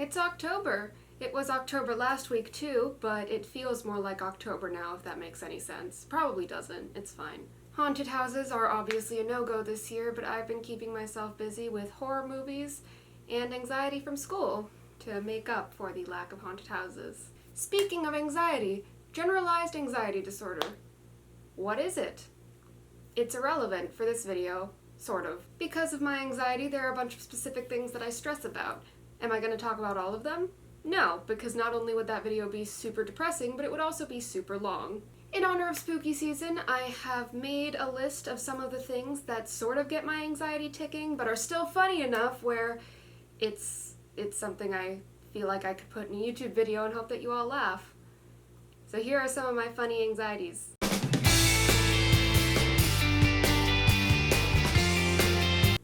It's October. It was October last week too, but it feels more like October now, if that makes any sense. Probably doesn't. It's fine. Haunted houses are obviously a no-go this year, but I've been keeping myself busy with horror movies and anxiety from school to make up for the lack of haunted houses. Speaking of anxiety, generalized anxiety disorder. What is it? It's irrelevant for this video, sort of. Because of my anxiety, there are a bunch of specific things that I stress about. Am I going to talk about all of them? No, because not only would that video be super depressing, but it would also be super long. In honor of spooky season, I have made a list of some of the things that sort of get my anxiety ticking, but are still funny enough where it's something I feel like I could put in a YouTube video and hope that you all laugh. So here are some of my funny anxieties.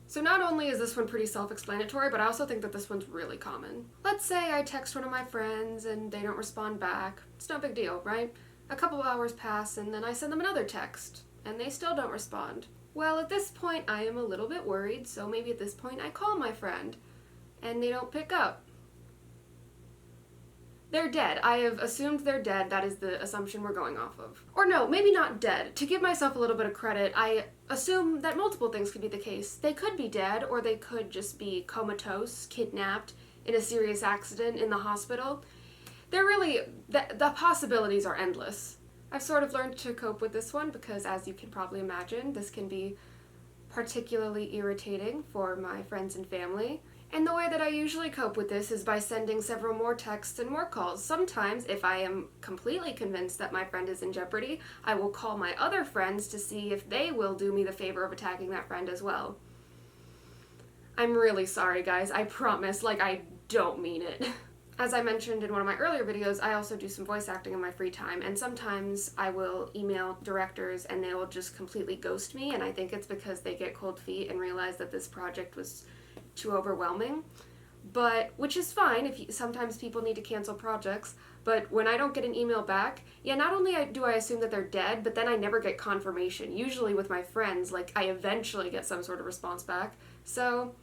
So not only is this one pretty self-explanatory, but I also think that this one's really common. Let's say I text one of my friends and they don't respond back. It's no big deal, right? A couple hours pass and then I send them another text and they still don't respond. Well, at this point I am a little bit worried, so maybe at this point I call my friend and they don't pick up. They're dead. I have assumed they're dead. That is the assumption we're going off of. Or no, maybe not dead. To give myself a little bit of credit, I assume that multiple things could be the case. They could be dead, or they could just be comatose, kidnapped, in a serious accident in the hospital. They're really, the possibilities are endless. I've sort of learned to cope with this one because, as you can probably imagine, this can be particularly irritating for my friends and family. And the way that I usually cope with this is by sending several more texts and more calls. Sometimes, if I am completely convinced that my friend is in jeopardy, I will call my other friends to see if they will do me the favor of attacking that friend as well. I'm really sorry, guys. I promise, I don't mean it. As I mentioned in one of my earlier videos, I also do some voice acting in my free time, and sometimes I will email directors and they will just completely ghost me, and I think it's because they get cold feet and realize that this project was too overwhelming, but which is fine if sometimes people need to cancel projects, but when I don't get an email back, yeah, not only do I assume that they're dead, but then I never get confirmation. Usually with my friends, I eventually get some sort of response back. So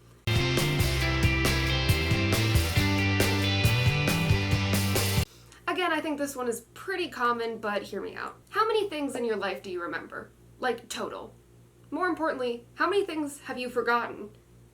again, I think this one is pretty common, but hear me out. How many things in your life do you remember? Total. More importantly, how many things have you forgotten?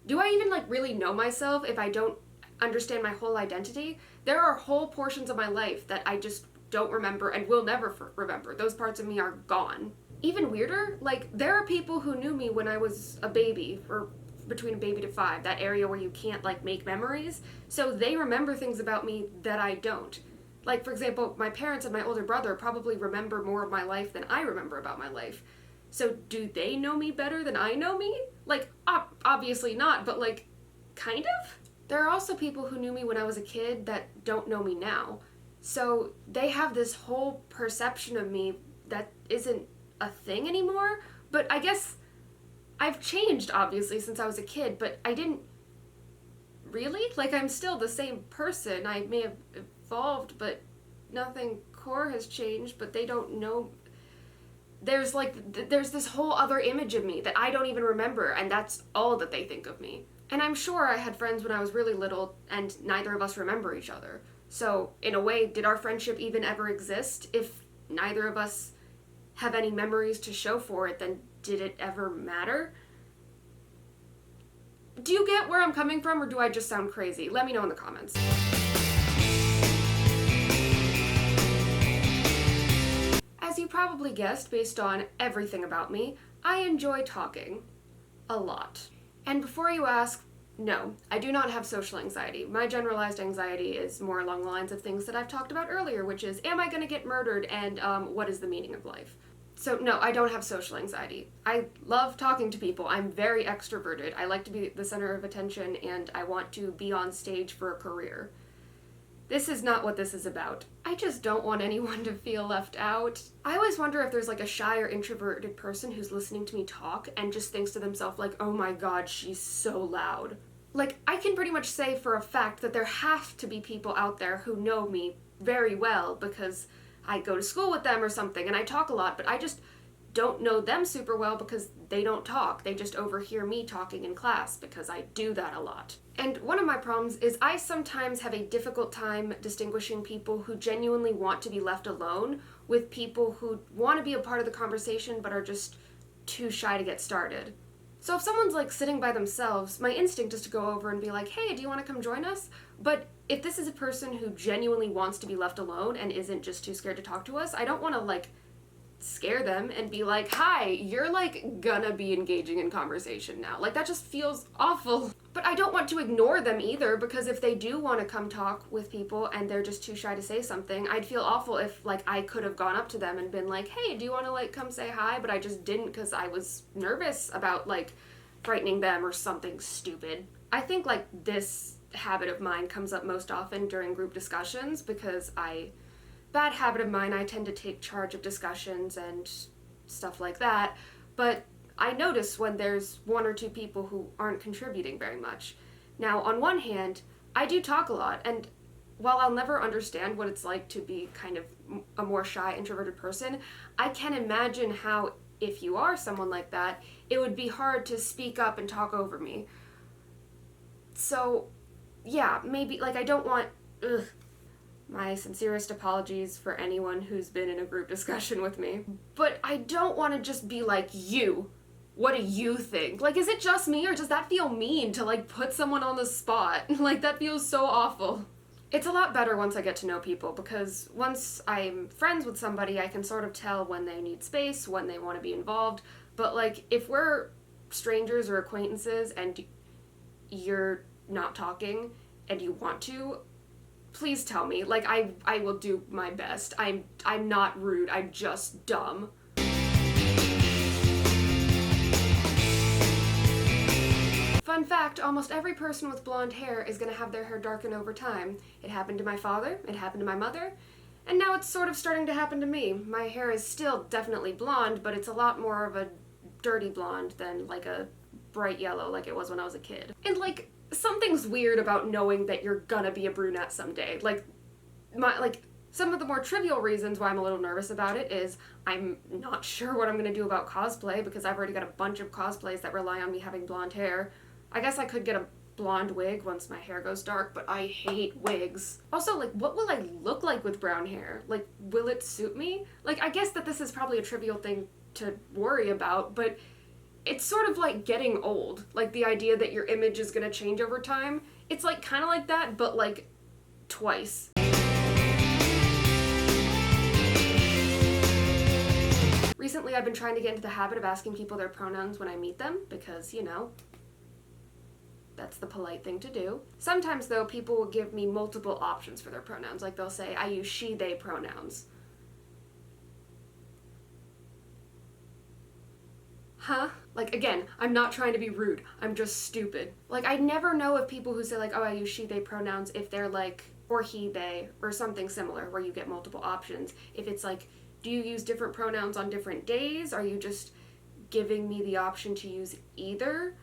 Do I even really know myself if I don't understand my whole identity? There are whole portions of my life that I just don't remember and will never remember. Those parts of me are gone. Even weirder, there are people who knew me when I was a baby, or between a baby to 5, that area where you can't make memories, so they remember things about me that I don't. For example, my parents and my older brother probably remember more of my life than I remember about my life. So do they know me better than I know me? Obviously not, but kind of? There are also people who knew me when I was a kid that don't know me now. So they have this whole perception of me that isn't a thing anymore, but I guess I've changed, obviously, since I was a kid, but I didn't really? I'm still the same person. I may have evolved, but nothing core has changed, but they don't know. There's this whole other image of me that I don't even remember, and that's all that they think of me. And I'm sure I had friends when I was really little, and neither of us remember each other. So, in a way, did our friendship even ever exist? If neither of us have any memories to show for it, then did it ever matter? Do you get where I'm coming from, or do I just sound crazy? Let me know in the comments. As you probably guessed based on everything about me, I enjoy talking. A lot. And before you ask, no, I do not have social anxiety. My generalized anxiety is more along the lines of things that I've talked about earlier, which is, am I gonna get murdered, and what is the meaning of life? So no, I don't have social anxiety. I love talking to people. I'm very extroverted. I like to be the center of attention, and I want to be on stage for a career. This is not what this is about. I just don't want anyone to feel left out. I always wonder if there's a shy or introverted person who's listening to me talk and just thinks to themselves oh my god, she's so loud. I can pretty much say for a fact that there have to be people out there who know me very well because I go to school with them or something and I talk a lot, but I just don't know them super well because they don't talk. They just overhear me talking in class because I do that a lot. And one of my problems is I sometimes have a difficult time distinguishing people who genuinely want to be left alone with people who want to be a part of the conversation but are just too shy to get started. So if someone's like sitting by themselves, my instinct is to go over and be like, hey, do you want to come join us? But if this is a person who genuinely wants to be left alone and isn't just too scared to talk to us, I don't want to like scare them and be like, hi, you're like gonna be engaging in conversation now. Like that just feels awful. But I don't want to ignore them either, because if they do want to come talk with people and they're just too shy to say something, I'd feel awful if like I could have gone up to them and been like, hey, do you want to like come say hi? But I just didn't because I was nervous about like frightening them or something stupid. I think like this habit of mine comes up most often during group discussions because bad habit of mine, I tend to take charge of discussions and stuff like that, but I notice when there's one or two people who aren't contributing very much. Now, on one hand, I do talk a lot, and while I'll never understand what it's like to be kind of a more shy, introverted person, I can imagine how, if you are someone like that, it would be hard to speak up and talk over me. So, yeah, maybe, like, I don't want... My sincerest apologies for anyone who's been in a group discussion with me. But I don't want to just be like, you. What do you think? Like, is it just me, or does that feel mean to, like, put someone on the spot? Like, that feels so awful. It's a lot better once I get to know people, because once I'm friends with somebody, I can sort of tell when they need space, when they want to be involved. But, like, if we're strangers or acquaintances and you're not talking and you want to, please tell me. Like, I will do my best. I'm not rude. I'm just dumb. Fun fact, almost every person with blonde hair is going to have their hair darken over time. It happened to my father, it happened to my mother, and now it's sort of starting to happen to me. My hair is still definitely blonde, but it's a lot more of a dirty blonde than like a bright yellow like it was when I was a kid. And like, something's weird about knowing that you're gonna be a brunette someday. Like, some of the more trivial reasons why I'm a little nervous about it is I'm not sure what I'm gonna do about cosplay, because I've already got a bunch of cosplays that rely on me having blonde hair. I guess I could get a blonde wig once my hair goes dark, but I hate wigs. Also, like, what will I look like with brown hair? Like, will it suit me? Like, I guess that this is probably a trivial thing to worry about, but it's sort of like getting old. Like, the idea that your image is gonna change over time. It's like kind of like that, but like twice. Recently, I've been trying to get into the habit of asking people their pronouns when I meet them, because, you know, that's the polite thing to do. Sometimes, though, people will give me multiple options for their pronouns. Like, they'll say, I use she, they pronouns. Huh? Like, again, I'm not trying to be rude. I'm just stupid. Like, I never know if people who say, like, oh, I use she, they pronouns, if they're like, or he, they, or something similar, where you get multiple options. If it's like, do you use different pronouns on different days? Are you just giving me the option to use either?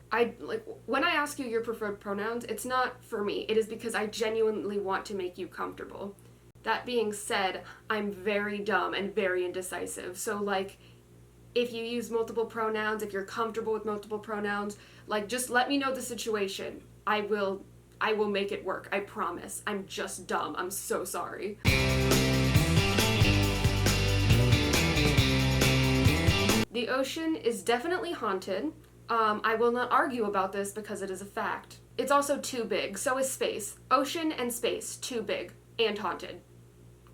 When I ask you your preferred pronouns, it's not for me. It is because I genuinely want to make you comfortable. That being said, I'm very dumb and very indecisive. So, like, if you use multiple pronouns, if you're comfortable with multiple pronouns, like, just let me know the situation. I will make it work. I promise. I'm just dumb. I'm so sorry. The ocean is definitely haunted. I will not argue about this because it is a fact. It's also too big. So is space. Ocean and space, too big and haunted.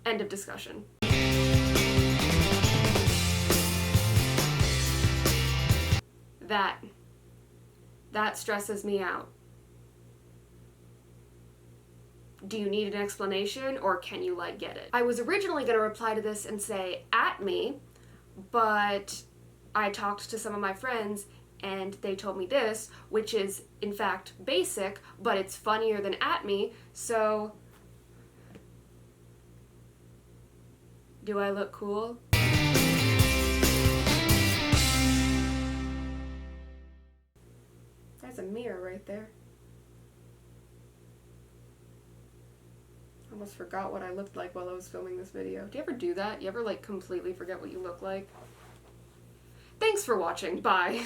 End of discussion. That stresses me out. Do you need an explanation, or can you, like, get it? I was originally going to reply to this and say, at me, but I talked to some of my friends and they told me this, which is, in fact, basic, but it's funnier than at me, so... Do I look cool? There's a mirror right there. I almost forgot what I looked like while I was filming this video. Do you ever do that? You ever, like, completely forget what you look like? for watching. Bye.